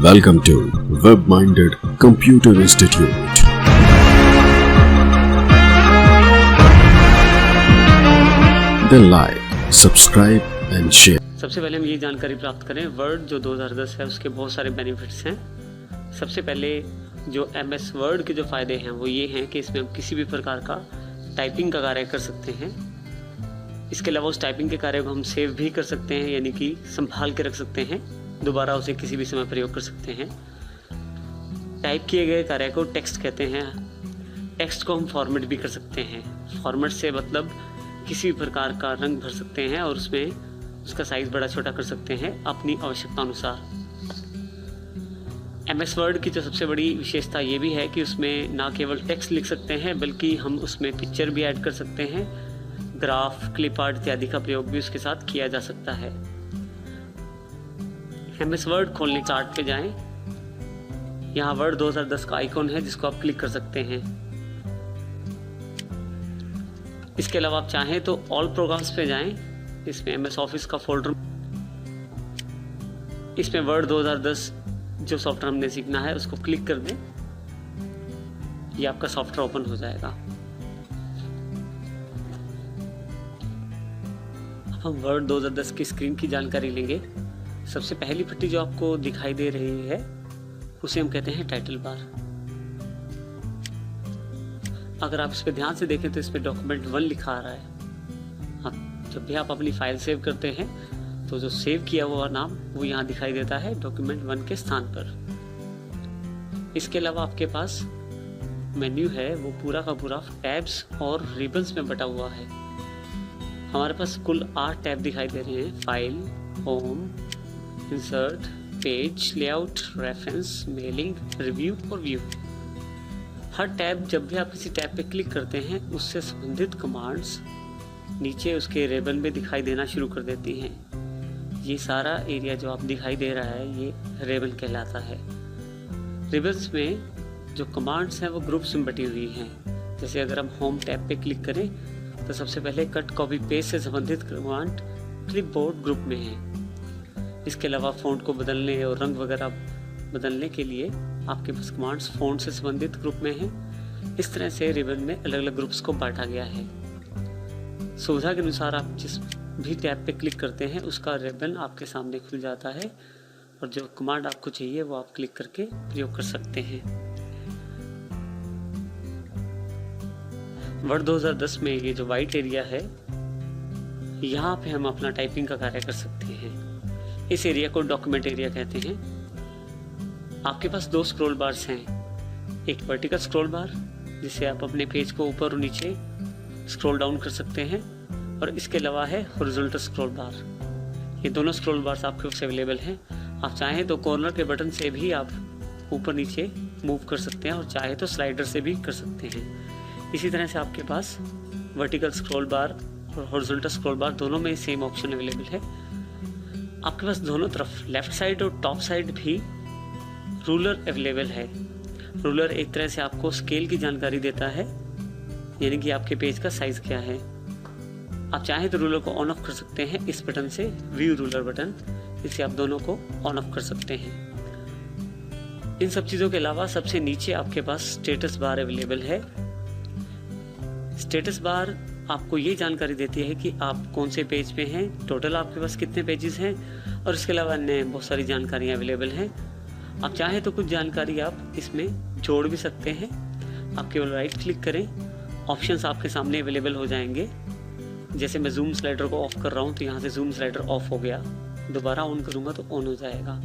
Welcome to Web-Minded Computer Institute. Then like, subscribe and share. सबसे पहले हम ये जानकारी प्राप्त करें वर्ड जो 2010 है उसके बहुत सारे बेनिफिट्स हैं। सबसे पहले जो MS वर्ड के जो फ़ायदे हैं वो ये हैं कि इसमें हम किसी भी प्रकार का टाइपिंग का कार्य कर सकते हैं। इसके अलावा उस टाइपिंग के कार्य को हम सेव भी कर सकते हैं, यानी कि संभाल के रख सकते हैं, दोबारा उसे किसी भी समय प्रयोग कर सकते हैं। टाइप किए गए कार्य को टेक्स्ट कहते हैं। टेक्स्ट को हम फॉर्मेट भी कर सकते हैं। फॉर्मेट से मतलब किसी भी प्रकार का रंग भर सकते हैं और उसमें उसका साइज़ बड़ा छोटा कर सकते हैं अपनी आवश्यकता अनुसार। MS वर्ड की जो सबसे बड़ी विशेषता ये भी है कि उसमें ना केवल टेक्स्ट लिख सकते हैं बल्कि हम उसमें पिक्चर भी ऐड कर सकते हैं। ग्राफ, क्लिप आर्ट इत्यादि का प्रयोग भी उसके साथ किया जा सकता है। MS वर्ड खोलने चार्ट पे जाएं। यहाँ वर्ड 2010 का आइकॉन है जिसको आप क्लिक कर सकते हैं। इसके अलावा आप चाहें तो ऑल प्रोग्राम्स पे जाएं। इसमें MS ऑफिस का फोल्डर, इसमें वर्ड 2010 जो सॉफ्टवेयर हमने सीखना है उसको क्लिक कर दें। ये आपका सॉफ्टवेयर ओपन हो जाएगा। अब हम वर्ड 2010 की स्क्रीन की जानकारी लेंगे। सबसे पहली पट्टी जो आपको दिखाई दे रही है उसे हम कहते हैं टाइटल बार। अगर आप इस पे ध्यान से देखें तो इस पे डॉक्यूमेंट 1 लिखा आ रहा है। हाँ, जब भी आप अपनी फाइल सेव करते हैं तो जो सेव किया हुआ नाम वो यहाँ दिखाई देता है डॉक्यूमेंट 1 के स्थान पर। इसके अलावा आपके पास मेन्यू है वो पूरा का पूरा टैब्स और रिबन्स में बटा हुआ है। हमारे पास कुल 8 टैब दिखाई दे रहे हैं। File, home, insert, page, layout, reference, mailing, review और व्यू। हर टैब, जब भी आप किसी टैब पे क्लिक करते हैं उससे संबंधित कमांड्स नीचे उसके रिबन में दिखाई देना शुरू कर देती हैं। ये सारा एरिया जो आप दिखाई दे रहा है ये रिबन कहलाता है। रिबन्स में जो कमांड्स हैं वो ग्रुप्स में बटी हुई हैं। जैसे अगर हम होम टैब पे क्लिक करें तो सबसे पहले कट, कॉपी, पेस्ट से संबंधित कमांड क्लिपबोर्ड ग्रुप में है। इसके अलावा फ़ॉन्ट को बदलने और रंग वगैरह बदलने के लिए आपके पास कमांड्स फ़ॉन्ट से संबंधित ग्रुप में हैं। इस तरह से रिबन में अलग अलग ग्रुप्स को बांटा गया है। सुविधा के अनुसार आप जिस भी टैब पे क्लिक करते हैं उसका रिबन आपके सामने खुल जाता है और जो कमांड आपको चाहिए वो आप क्लिक करके प्रयोग कर सकते हैं। वर्ड 2010 में ये जो वाइट एरिया है यहाँ पे हम अपना टाइपिंग का कार्य कर सकते हैं। इस एरिया को डॉक्यूमेंट एरिया कहते हैं। आपके पास 2 स्क्रॉल बार्स हैं। एक वर्टिकल स्क्रॉल बार जिससे आप अपने पेज को ऊपर और नीचे स्क्रॉल डाउन कर सकते हैं और इसके अलावा है हॉरिजॉन्टल स्क्रॉल बार। ये दोनों स्क्रॉल बार्स आपके पास अवेलेबल हैं। आप चाहें तो कॉर्नर के बटन से भी आप ऊपर नीचे मूव कर सकते हैं और चाहे तो स्लाइडर से भी कर सकते हैं। इसी तरह से आपके पास वर्टिकल स्क्रॉल बार और हॉरिजॉन्टल स्क्रॉल बार दोनों में सेम ऑप्शन अवेलेबल है। आपके पास दोनों तरफ लेफ्ट साइड और टॉप साइड भी रूलर अवेलेबल है। रूलर एक तरह से आपको स्केल की जानकारी देता है, यानी कि आपके पेज का साइज क्या है। आप चाहें तो रूलर को ऑन ऑफ कर सकते हैं इस बटन से, व्यू रूलर बटन, इससे आप दोनों को ऑन ऑफ कर सकते हैं। इन सब चीज़ों के अलावा सबसे नीचे आपके पास स्टेटस बार अवेलेबल है। स्टेटस बार आपको ये जानकारी देती है कि आप कौन से पेज पे हैं, टोटल आपके पास कितने पेजेस हैं और इसके अलावा अन्य बहुत सारी जानकारियाँ अवेलेबल हैं। आप चाहें तो कुछ जानकारी आप इसमें जोड़ भी सकते हैं। आप केवल राइट क्लिक करें, ऑप्शंस आपके सामने अवेलेबल हो जाएंगे। जैसे मैं जूम स्लाइडर को ऑफ कर रहा हूँ तो यहाँ से जूम स्लाइडर ऑफ हो गया, दोबारा ऑन करूँगा तो ऑन हो जाएगा।